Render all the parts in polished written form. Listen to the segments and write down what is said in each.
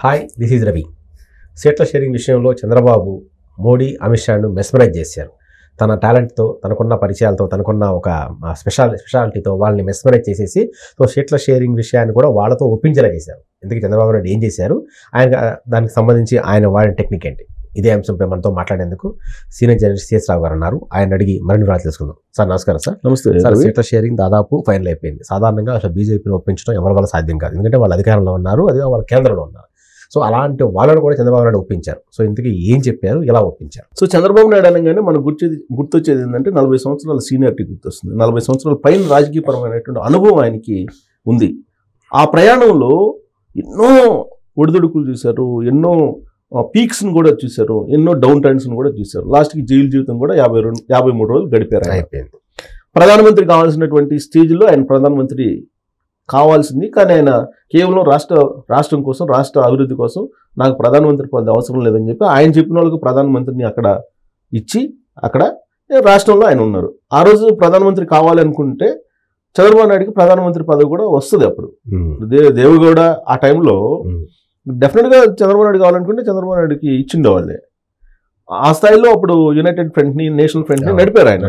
Hi, this is Ravi. సీట్ల sharing విషయంలో చంద్రబాబు మోడీ అమిత్ షాను mesmerise చేశారు. తన టాలెంట్తో, తనకున్న పరిచయాలతో, తనకున్న ఒక స్పెషాలిటీతో వాళ్ళని మెస్మరైజ్ చేసేసి సీట్ల షేరింగ్ విషయాన్ని కూడా వాళ్ళతో ఒప్పించేలా చేశారు. ఎందుకు చంద్రబాబు నాయుడు ఏం చేశారు, ఆయన దానికి సంబంధించి ఆయన వాడిన టెక్నిక్ ఏంటి, ఇదే అంశంపై మనతో మాట్లాడేందుకు సీనియర్ జర్నలిస్ట్ సిఎస్ రావు గారు ఉన్నారు. ఆయన అడిగి మరిన్ని వివరాలు తెలుసుకుందాం. సార్ నమస్కారం. సార్ నమస్తే సార్. సీట్ల షేరింగ్ దాదాపు ఫైనల్ అయిపోయింది. సాధారణంగా అసలు బీజేపీని ఒప్పించడం ఎవరి వల్ల సాధ్యం కాదు, ఎందుకంటే వాళ్ళు అధికారంలో ఉన్నారు, అదే వాళ్ళ కేంద్రంలో ఉన్నారు. సో అలాంటి వాళ్ళని కూడా చంద్రబాబు నాయుడు ఒప్పించారు. సో ఇంతకీ ఏం చెప్పారు, ఎలా ఒప్పించారు? సో చంద్రబాబు నాయుడు అనగానే మనకు గుర్తొచ్చేది ఏంటంటే 40 సంవత్సరాల సీనియారిటీ గుర్తొస్తుంది. 40 సంవత్సరాల పైన రాజకీయపరమైనటువంటి అనుభవం ఆయనకి ఉంది. ఆ ప్రయాణంలో ఎన్నో ఒడిదుడుకులు చూశారు, ఎన్నో పీక్స్ని కూడా చూశారు, ఎన్నో డౌన్ టర్న్స్ని కూడా చూశారు. లాస్ట్కి జైలు జీవితం కూడా 53 రోజులు గడిపారు. అయిపోయింది. ప్రధానమంత్రి కావాల్సినటువంటి స్టేజ్లో ఆయన ప్రధానమంత్రి కావాల్సింది, కానీ ఆయన కేవలం రాష్ట్రం కోసం, రాష్ట్ర అభివృద్ధి కోసం నాకు ప్రధానమంత్రి పదవి అవసరం లేదని చెప్పి ఆయన చెప్పిన వాళ్ళకు ప్రధానమంత్రిని అక్కడ ఇచ్చి అక్కడ రాష్ట్రంలో ఆయన ఉన్నారు. ఆ రోజు ప్రధానమంత్రి కావాలనుకుంటే చంద్రబాబు నాయుడుకి ప్రధానమంత్రి పదవి కూడా వస్తుంది. అప్పుడు దేవగౌడ ఆ టైంలో డెఫినెట్గా చంద్రబాబు నాయుడు కావాలనుకుంటే చంద్రబాబు నాయుడుకి ఇచ్చిండేవాళ్ళే. ఆ స్థాయిలో అప్పుడు యునైటెడ్ ఫ్రంట్ని, నేషనల్ ఫ్రంట్ని నడిపారు. ఆయన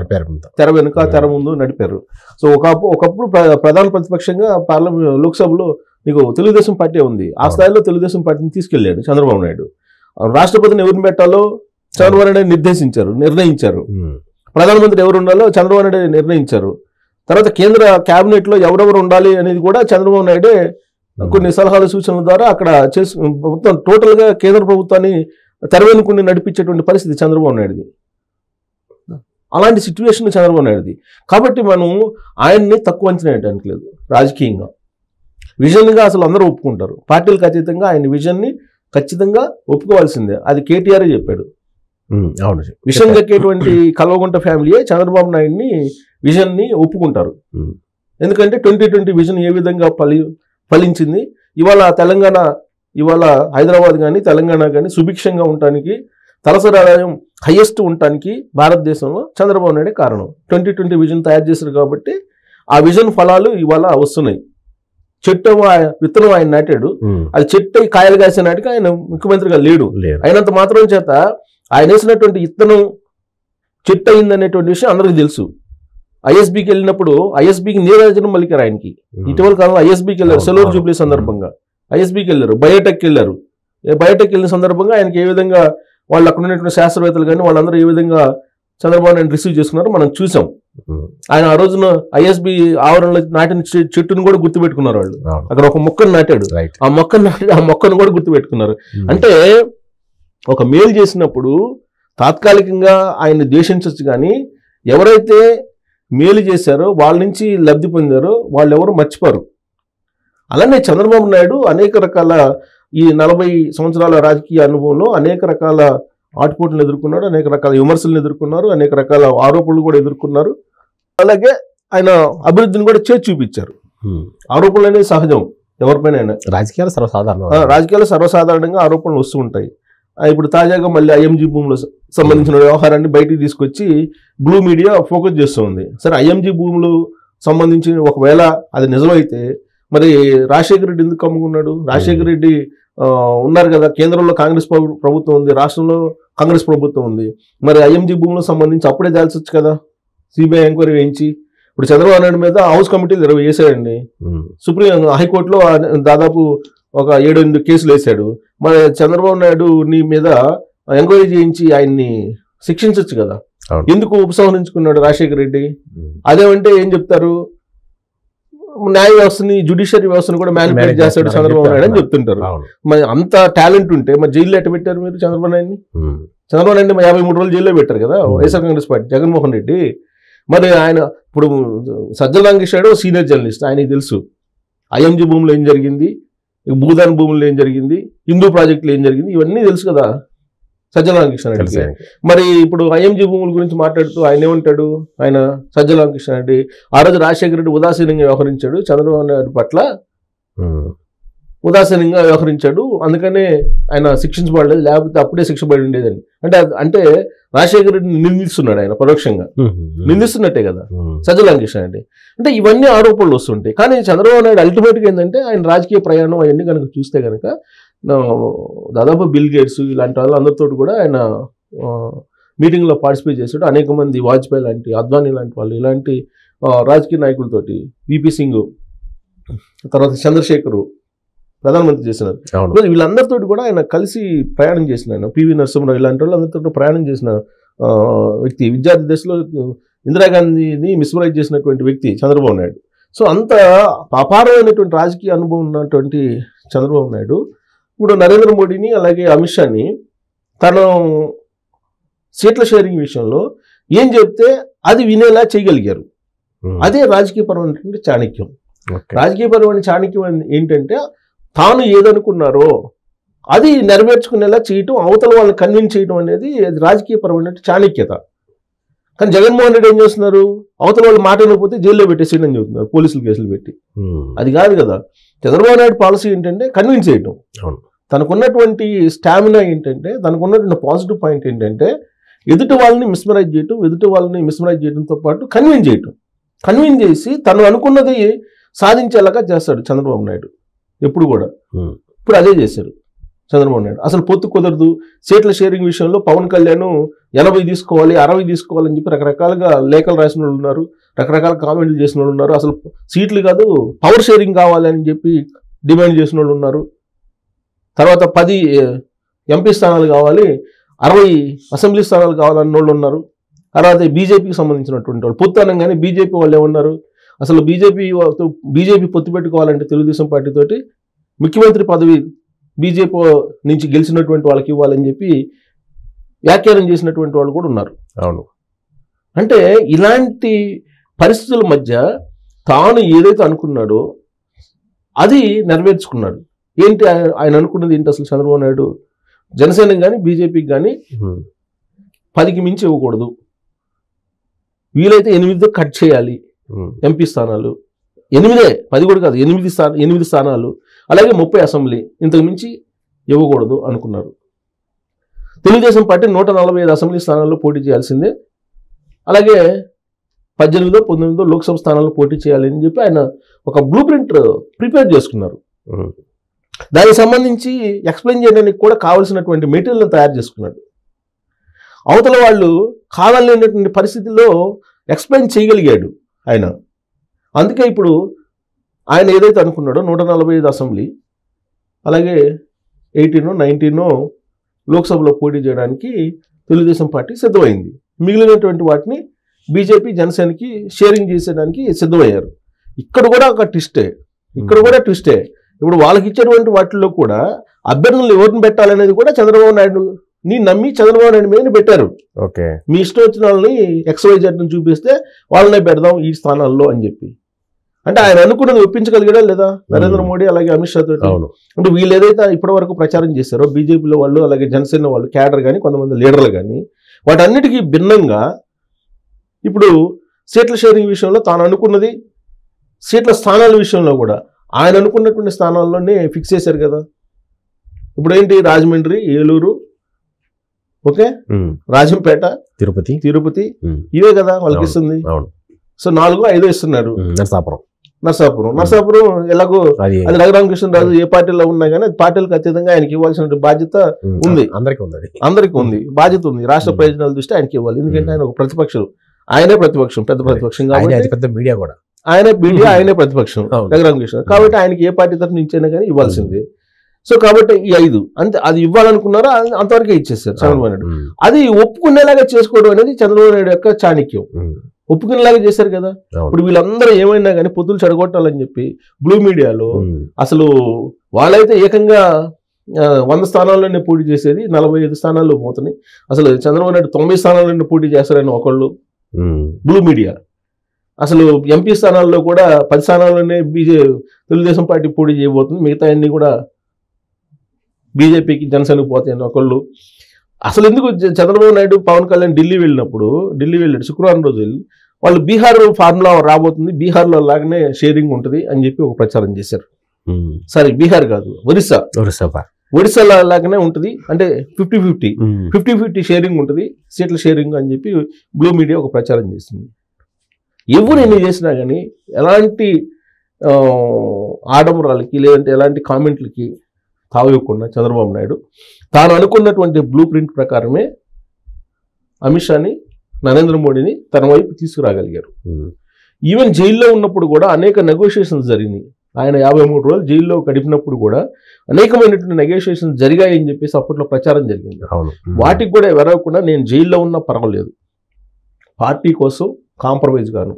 తెర వెనుక తెర ముందు నడిపారు. సో ఒకప్పుడు ప్రధాన ప్రతిపక్షంగా లోక్సభలో నీకు తెలుగుదేశం పార్టీ ఉంది. ఆ స్థాయిలో తెలుగుదేశం పార్టీని తీసుకెళ్లాడు చంద్రబాబు నాయుడు. రాష్ట్రపతిని ఎవరిని పెట్టాలో చంద్రబాబు నాయుడు నిర్ణయించారు. ప్రధానమంత్రి ఎవరు ఉండాలో చంద్రబాబు నాయుడు నిర్ణయించారు. తర్వాత కేంద్ర కేబినెట్ లో ఎవరెవరు ఉండాలి అనేది కూడా చంద్రబాబు నాయుడే కొన్ని సలహాలు సూచనల ద్వారా అక్కడ మొత్తం టోటల్ గా కేంద్ర ప్రభుత్వాన్ని తెరవెనుకుని నడిపించేటువంటి పరిస్థితి చంద్రబాబు నాయుడుది. అలాంటి సిచ్యువేషన్ చంద్రబాబు నాయుడుది. కాబట్టి మనం ఆయన్ని తక్కువ అంచనా వేయడానికి లేదు. రాజకీయంగా విజన్గా అసలు అందరూ ఒప్పుకుంటారు. పార్టీలకు అతీతంగా ఆయన విజన్ని ఖచ్చితంగా ఒప్పుకోవాల్సిందే. అది కేటీఆర్ చెప్పాడు. విజన్ కక్కేటువంటి కల్వకుంట ఫ్యామిలీయే చంద్రబాబు నాయుడిని విజన్ని ఒప్పుకుంటారు. ఎందుకంటే 2020 విజన్ ఏ విధంగా ఫలించింది. ఇవాళ హైదరాబాద్ కానీ తెలంగాణ కానీ సుభిక్షంగా ఉండటానికి, తలసరి ఆదాయం హైయెస్ట్ ఉండటానికి భారతదేశంలో చంద్రబాబు నాయుడే కారణం. 2020 విజన్ తయారు చేశారు కాబట్టి ఆ విజన్ ఫలాలు ఇవాళ వస్తున్నాయి. విత్తనం ఆయన నాటాడు, అది చెట్టు కాయలు కాసే నాటికి ఆయన ముఖ్యమంత్రిగా లేడు. అయినంత మాత్రం చేత ఆయన వేసినటువంటి విత్తనం చెట్టు అయిందనేటువంటి విషయం అందరికీ తెలుసు. ఐఎస్బికి వెళ్ళినప్పుడు ఐఎస్బికి నీరాజనం పలికారు ఆయనకి. ఇటీవల కాలంలో ఐఎస్బికి వెళ్ళారు, సెలూరు జూబ్లీ సందర్భంగా ఐఎస్బికి వెళ్ళారు, బయోటెక్ వెళ్ళారు. బయోటెక్ వెళ్ళిన సందర్భంగా ఆయనకి ఏ విధంగా వాళ్ళు అక్కడ ఉన్నటువంటి శాస్త్రవేత్తలు కానీ వాళ్ళందరూ ఏ విధంగా చంద్రబాబు నాయుడు రిసీవ్ చేసుకున్నారో మనం చూసాం. ఆయన ఆ రోజున ఐఎస్బి ఆవరణలో నాటిన చెట్టును కూడా గుర్తుపెట్టుకున్నారు. వాళ్ళు అక్కడ ఒక మొక్కను నాటాడు, ఆ మొక్కను కూడా గుర్తుపెట్టుకున్నారు. అంటే ఒక మేలు చేసినప్పుడు తాత్కాలికంగా ఆయన్ని ద్వేషించవచ్చు, కానీ ఎవరైతే మేలు చేశారో వాళ్ళ నుంచి లబ్ధి పొందారో వాళ్ళు ఎవరు మర్చిపోరు. అలానే చంద్రబాబు నాయుడు అనేక రకాల ఈ 40 సంవత్సరాల రాజకీయ అనుభవంలో అనేక రకాల ఆటుపోట్లను ఎదుర్కొన్నాడు, అనేక రకాల విమర్శలను ఎదుర్కొన్నారు, అనేక రకాల ఆరోపణలు కూడా ఎదుర్కొన్నారు. అలాగే ఆయన అభివృద్ధిని కూడా చేసి చూపించారు. ఆరోపణలు అనేది సహజం ఎవరిపైన. రాజకీయాలు సర్వసాధారణంగా ఆరోపణలు వస్తూ ఉంటాయి. ఇప్పుడు తాజాగా మళ్ళీ ఐఎంజీ భూములకు సంబంధించిన వ్యవహారాన్ని బయటికి తీసుకొచ్చి బ్లూ మీడియా ఫోకస్ చేస్తుంది. సరే, ఐఎంజీ భూములు సంబంధించి ఒకవేళ అది నిజమైతే మరి రాజశేఖర రెడ్డి ఎందుకు కమ్ముకున్నాడు? రాజశేఖర రెడ్డి ఉన్నారు కదా, కేంద్రంలో కాంగ్రెస్ ప్రభుత్వం ఉంది, రాష్ట్రంలో కాంగ్రెస్ ప్రభుత్వం ఉంది. మరి ఐఎంజీ భూములకు సంబంధించి అప్పుడే తేల్చొచ్చు కదా, సిబిఐ ఎంక్వైరీ వేయించి. ఇప్పుడు చంద్రబాబు నాయుడు మీద హౌస్ కమిటీలు 20 వేసాడండి. హైకోర్టులో దాదాపు ఒక 7-8 కేసులు వేశాడు. మరి చంద్రబాబు నాయుడు మీద ఎంక్వైరీ చేయించి ఆయన్ని శిక్షించవచ్చు కదా. ఎందుకు ఉపసంహరించుకున్నాడు రాజశేఖర రెడ్డి? అదేమంటే ఏం చెప్తారు, న్యాయ వ్యవస్థని, జ్యుడిషియరీ వ్యవస్థను కూడా మ్యానిపులేట్ చేస్తాడు చంద్రబాబు నాయుడు అని చెప్తుంటారు. మరి అంత టాలెంట్ ఉంటే మరి జైల్లో ఎట్ట పెట్టారు మీరు చంద్రబాబు నాయుడిని? చంద్రబాబు నాయుడు 53 రోజులు జైల్లో పెట్టారు కదా వైఎస్ఆర్ కాంగ్రెస్ పార్టీ, జగన్మోహన్ రెడ్డి. మరి ఆయన ఇప్పుడు సజ్జల రామకృష్ణుడు సీనియర్ జర్నలిస్ట్, ఆయనకి తెలుసు ఐఎంజీ భూములు ఏం జరిగింది, భూదాన్ భూములు ఏం జరిగింది, హిందూ ప్రాజెక్టులు ఏం జరిగింది, ఇవన్నీ తెలుసు కదా సజ్జల రామకృష్ణారెడ్డి. మరి ఇప్పుడు ఐఎంజీ భూముల గురించి మాట్లాడుతూ ఆయన ఏమంటాడు, ఆయన సజ్జల రామకృష్ణారెడ్డి ఆ రోజు రాజశేఖర రెడ్డి ఉదాసీనంగా వ్యవహరించాడు, చంద్రబాబు నాయుడు పట్ల ఉదాసీనంగా వ్యవహరించాడు, అందుకనే ఆయన శిక్షించబడలేదు, లేకపోతే అప్పుడే శిక్ష పడి ఉండేదని. అంటే రాజశేఖర రెడ్డిని నిందిస్తున్నాడు, ఆయన పరోక్షంగా నిందిస్తున్నట్టే కదా సజ్జల రామకృష్ణారెడ్డి. అంటే ఇవన్నీ ఆరోపణలు వస్తుంటాయి. కానీ చంద్రబాబు నాయుడు అల్టిమేట్గా ఏంటంటే ఆయన రాజకీయ ప్రయాణం అవన్నీ కనుక చూస్తే కనుక దాదాపు బిల్ గేట్స్ ఇలాంటి వాళ్ళందరితో కూడా ఆయన మీటింగ్లో పార్టిసిపేట్ చేశాడు. అనేక మంది వాజ్పేయి లాంటి, అద్వానీ లాంటి వాళ్ళు, ఇలాంటి రాజకీయ నాయకులతోటి, విపి సింగ్, తర్వాత చంద్రశేఖర్ ప్రధానమంత్రి చేసినారు. వీళ్ళందరితో కూడా ఆయన కలిసి ప్రయాణం చేసిన ఆయన, పివి నరసింహరావు ఇలాంటి వాళ్ళు అందరితో ప్రయాణం చేసిన వ్యక్తి. విద్యార్థి దశలో ఇందిరాగాంధీని మిస్మరైజ్ చేసినటువంటి వ్యక్తి చంద్రబాబు నాయుడు. సో అంత అపారమైనటువంటి రాజకీయ అనుభవం ఉన్నటువంటి చంద్రబాబు నాయుడు ఇప్పుడు నరేంద్ర మోడీని అలాగే అమిత్ షాని తను సీట్ల షేరింగ్ విషయంలో ఏం చెప్తే అది వినేలా చేయగలిగారు. అదే రాజకీయపరమైనటువంటి చాణక్యం. రాజకీయపరమైన చాణక్యం ఏంటంటే తాను ఏదనుకున్నారో అది నెరవేర్చుకునేలా చేయటం, అవతల వాళ్ళని కన్విన్స్ చేయడం అనేది రాజకీయపరమైన చాణక్యత. కానీ జగన్మోహన్ రెడ్డి ఏం చేస్తున్నారు, అవతల వాళ్ళు మాట వినకపోతే జైల్లో పెట్టేసేయడం అని చెబుతున్నారు, పోలీసులు కేసులు పెట్టి. అది కాదు కదా. చంద్రబాబు నాయుడు పాలసీ ఏంటంటే కన్విన్స్ చేయటం. తనకున్నటువంటి స్టామినా ఏంటంటే, తనకున్నటువంటి పాజిటివ్ పాయింట్ ఏంటంటే ఎదుటి వాళ్ళని మిస్మరైజ్ చేయడంతో పాటు కన్విన్స్ చేయటం. కన్విన్స్ చేసి తను అనుకున్నది సాధించేలాగా చేస్తాడు చంద్రబాబు నాయుడు ఎప్పుడు కూడా. ఇప్పుడు అదే చేశారు చంద్రబాబు నాయుడు. అసలు పొత్తు కుదరదు, సీట్ల షేరింగ్ విషయంలో పవన్ కళ్యాణ్ 80 తీసుకోవాలి, 60 తీసుకోవాలని చెప్పి రకరకాలుగా లేఖలు రాసిన వాళ్ళు ఉన్నారు, రకరకాల కామెంట్లు చేసిన వాళ్ళు ఉన్నారు. అసలు సీట్లు కాదు పవర్ షేరింగ్ కావాలని చెప్పి డిమాండ్ చేసిన వాళ్ళు ఉన్నారు. తర్వాత 10 ఎంపీ స్థానాలు కావాలి, 60 అసెంబ్లీ స్థానాలు కావాలన్న వాళ్ళు ఉన్నారు. తర్వాత బీజేపీకి సంబంధించినటువంటి వాళ్ళు పొత్తు అనగానే బీజేపీ వాళ్ళు ఏమన్నారు, అసలు బీజేపీ పొత్తు పెట్టుకోవాలంటే తెలుగుదేశం పార్టీతోటి ముఖ్యమంత్రి పదవి బీజేపీ నుంచి గెలిచినటువంటి వాళ్ళకి ఇవ్వాలని చెప్పి వ్యాఖ్యానం చేసినటువంటి వాళ్ళు కూడా ఉన్నారు. అవును. అంటే ఇలాంటి పరిస్థితుల మధ్య తాను ఏదైతే అనుకున్నాడో అది నెరవేర్చుకున్నాడు. ఏంటి ఆయన అనుకున్నది ఏంటి అసలు చంద్రబాబు నాయుడు, జనసేనకి కానీ బీజేపీకి కానీ 10కి మించి ఇవ్వకూడదు, వీలైతే 8 కట్ చేయాలి ఎంపీ స్థానాలు, 8, 10 కూడా కాదు, 8 స్థానాలు, అలాగే 30 అసెంబ్లీ, ఇంతకు మించి ఇవ్వకూడదు అనుకున్నారు. తెలుగుదేశం పార్టీ 145 అసెంబ్లీ స్థానాల్లో పోటీ చేయాల్సిందే, అలాగే 18, 19 లోక్సభ స్థానాల్లో పోటీ చేయాలని చెప్పి ఆయన ఒక బ్లూ ప్రింట్ ప్రిపేర్ చేసుకున్నారు. దానికి సంబంధించి ఎక్స్ప్లెయిన్ చేయడానికి కూడా కావాల్సినటువంటి మెటీరియల్ని తయారు చేసుకున్నాడు. అవతల వాళ్ళు కావాలనేటువంటి పరిస్థితుల్లో ఎక్స్ప్లెయిన్ చేయగలిగాడు ఆయన. అందుకే ఇప్పుడు ఆయన ఏదైతే అనుకున్నాడో 145 అసెంబ్లీ, అలాగే 18, 19 లోక్సభలో పోటీ చేయడానికి తెలుగుదేశం పార్టీ సిద్ధమైంది. మిగిలినటువంటి వాటిని బీజేపీ జనసేనకి షేరింగ్ చేసేదానికి సిద్ధమయ్యారు. ఇక్కడ కూడా ఒక ట్విస్టే. ఇప్పుడు వాళ్ళకి ఇచ్చేటువంటి వాటిల్లో కూడా అభ్యర్థులను ఎవరిని పెట్టాలనేది కూడా చంద్రబాబు నాయుడుని నమ్మి చంద్రబాబు నాయుడు మీద పెట్టారు. ఓకే, మీ ఇష్టం వచ్చిన వాళ్ళని XYZ చూపిస్తే వాళ్ళనే పెడదాం ఈ స్థానాల్లో అని చెప్పి. అంటే ఆయన అనుకున్నది ఒప్పించగలిగాడా లేదా నరేంద్ర మోడీ అలాగే అమిత్ షా తోటి? అంటే వీళ్ళు ఏదైతే ఇప్పటి వరకు ప్రచారం చేశారో బీజేపీలో వాళ్ళు, అలాగే జనసేన వాళ్ళు, క్యాడర్ కానీ కొంతమంది లీడర్లు కానీ, వాటన్నిటికీ భిన్నంగా ఇప్పుడు సీట్ల షేరింగ్ విషయంలో తాను అనుకున్నది, సీట్ల స్థానాల విషయంలో కూడా ఆయన అనుకున్నటువంటి స్థానాల్లోనే ఫిక్స్ చేశారు కదా. ఇప్పుడు ఏంటి, రాజమండ్రి, ఏలూరు, ఓకే, రాజంపేట, తిరుపతి ఇవే కదా వాళ్ళకి ఇస్తుంది. సో 4, 5 ఇస్తున్నారు. నరసాపురం ఎలాగో అది రఘురామకృష్ణరాజు ఏ పార్టీలో ఉన్నా కానీ అది పార్టీలకు అత్యధికంగా ఆయనకి ఇవ్వాల్సిన బాధ్యత ఉంది. అందరికీ ఉంది బాధ్యత ఉంది. రాష్ట్ర ప్రయోజనాల దృష్టి ఆయనకి ఇవ్వాలి. ఎందుకంటే ఆయన ఒక ప్రతిపక్షం, ఆయనే ప్రతిపక్షం, పెద్ద ప్రతిపక్షం కాబట్టి మీడియా కూడా ఆయనే ప్రతిపక్షం రఘురామకృష్ణ. కాబట్టి ఆయనకి ఏ పార్టీ తరఫు నుంచైనా కానీ ఇవ్వాల్సిందే. సో కాబట్టి ఈ 5 అంతే, అది ఇవ్వాలనుకున్నారో అంతవరకే ఇచ్చేస్తారు చంద్రబాబు నాయుడు. అది ఒప్పుకునేలాగా చేసుకోవడం అనేది చంద్రబాబు నాయుడు యొక్క చాణక్యం. ఒప్పుకునేలాగా చేశారు కదా. ఇప్పుడు వీళ్ళందరూ ఏమైనా కానీ పొత్తులు చెడగొట్టాలని చెప్పి బ్లూ మీడియాలో అసలు వాళ్ళైతే ఏకంగా 100 స్థానాల్లోనే పోటీ చేసేది, 45 స్థానాల్లో పోతున్నాయి. అసలు చంద్రబాబు నాయుడు 90 స్థానాల్లోనే పోటీ చేస్తారని ఒకళ్ళు బ్లూ మీడియా. అసలు ఎంపీ స్థానాల్లో కూడా 10 స్థానాల్లోనే తెలుగుదేశం పార్టీ పోటీ చేయబోతుంది, మిగతా అన్ని కూడా బీజేపీకి జనసేనకు పోతాయని ఒకళ్ళు. అసలు ఎందుకు చంద్రబాబు నాయుడు పవన్ కళ్యాణ్ ఢిల్లీ వెళ్ళాడు శుక్రవారం రోజు వెళ్ళి, వాళ్ళు బీహార్ ఫార్ములా రాబోతుంది, బీహార్లో లాగానే షేరింగ్ ఉంటుంది అని చెప్పి ఒక ప్రచారం చేశారు. సరే, బీహార్ కాదు, ఒడిశా లాగానే ఉంటుంది, అంటే 50-50 షేరింగ్ ఉంటుంది, సీట్ల షేరింగ్ అని చెప్పి బ్లూ మీడియా ఒక ప్రచారం చేసింది. ఎవరు ఎన్ని చేసినా కానీ ఎలాంటి ఆడంబరాలకి లేదంటే ఎలాంటి కామెంట్లకి తావివ్వకుండా చంద్రబాబు నాయుడు తాను అనుకున్నటువంటి బ్లూ ప్రింట్ ప్రకారమే అమిత్ షాని, నరేంద్ర మోడీని తన వైపు తీసుకురాగలిగారు. ఈవెన్ జైల్లో ఉన్నప్పుడు కూడా అనేక నెగోషియేషన్స్ జరిగినాయి. ఆయన 53 రోజులు జైల్లో గడిపినప్పుడు కూడా అనేకమైనటువంటి నెగోషియేషన్స్ జరిగాయని చెప్పేసి అప్పట్లో ప్రచారం జరిగింది. వాటికి కూడా వెరవకుండా నేను జైల్లో ఉన్నా పర్వాలేదు, పార్టీ కోసం కాంప్రమైజ్ గాను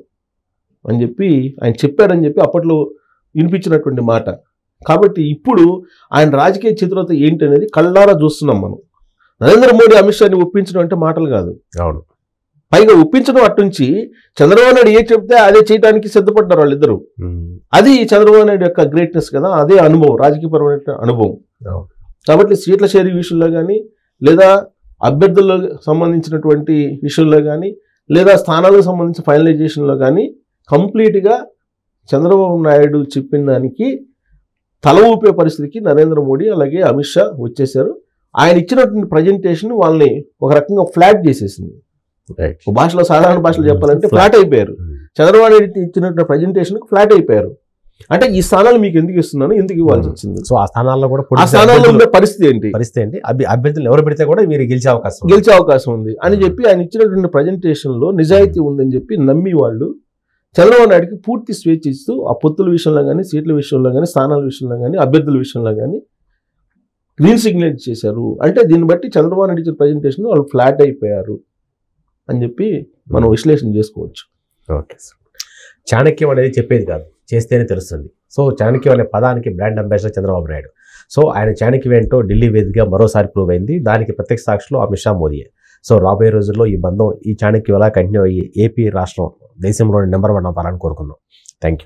అని చెప్పి ఆయన చెప్పారని చెప్పి అప్పట్లో వినిపించినటువంటి మాట. కాబట్టి ఇప్పుడు ఆయన రాజకీయ చిత్రత ఏంటి అనేది కళ్ళారా చూస్తున్నాం మనం. నరేంద్ర మోడీ అమిత్ షాని ఒప్పించడం అంటే మాటలు కాదు. అవును. పైగా ఒప్పించడం అట్టుంచి చంద్రబాబు నాయుడు ఏ చెప్తే అదే చేయడానికి సిద్ధపడ్డారు వాళ్ళిద్దరు. అది చంద్రబాబు నాయుడు యొక్క గ్రేట్నెస్ కదా, అదే అనుభవం, రాజకీయపరమైన అనుభవం. కాబట్టి సీట్ల షేరింగ్ విషయంలో కానీ, లేదా అభ్యర్థులకు సంబంధించినటువంటి విషయంలో కానీ, లేదా స్థానాలకు సంబంధించిన ఫైనలైజేషన్లో కానీ కంప్లీట్గా చంద్రబాబు నాయుడు చెప్పిన దానికి తల ఊపే పరిస్థితికి నరేంద్ర మోడీ అలాగే అమిత్ షా వచ్చేసారు. ఆయన ఇచ్చినటువంటి ప్రజెంటేషన్ వాళ్ళని ఒక రకంగా ఫ్లాట్ చేసేసింది. భాషలో, సాధారణ భాషలో చెప్పాలంటే ఫ్లాట్ అయిపోయారు. చంద్రబాబు నాయుడు ఇచ్చినటువంటి ప్రజెంటేషన్ ఫ్లాట్ అయిపోయారు. అంటే ఈ స్థానాలు మీకు ఎందుకు ఇస్తున్నాను, ఎందుకు ఇవ్వాల్సి వచ్చింది, సో ఆ స్థానాల్లో కూడా ఆ స్థానాల్లో ఉండే పరిస్థితి ఏంటి, అభ్యర్థులు ఎవరు పెడితే కూడా మీరు గెలిచే అవకాశం ఉంది అని చెప్పి ఆయన ఇచ్చినటువంటి ప్రజెంటేషన్ లో నిజాయితీ ఉందని చెప్పి నమ్మి వాళ్ళు చంద్రబాబు నాయుడికి పూర్తి స్వేచ్ఛ ఇస్తూ ఆ పొత్తుల విషయంలో కానీ, సీట్ల విషయంలో కానీ, స్థానాల విషయంలో కానీ, అభ్యర్థుల విషయంలో కానీ గ్రీన్ సిగ్నల్ చేశారు. అంటే దీన్ని బట్టి చంద్రబాబు నాయుడు ఇచ్చిన ప్రజెంటేషన్ వాళ్ళు ఫ్లాట్ అయిపోయారు అని చెప్పి మనం విశ్లేషణ చేసుకోవచ్చు. Okay sir. చాణక్యం అనేది చెప్పేది కాదు, చేస్తేనే తెలుస్తుంది. సో చాణక్యం అనే పదానికి brand ambassador Chandrababu Naidu. So ఆయన చాణక్యం ఏంటో ఢిల్లీ వేదికగా మరోసారి ప్రూవ్ అయింది. దానికి ప్రత్యక్ష సాక్షులు అమిత్ షా, మోదీయే. సో రాబోయే రోజుల్లో ఈ బంధం, ఈ చాణక్యం ఎలా కంటిన్యూ అయ్యి ఏపీ రాష్ట్రం దేశంలోని నెంబర్ 1 అవ్వాలని కోరుకుందాం. Thank you.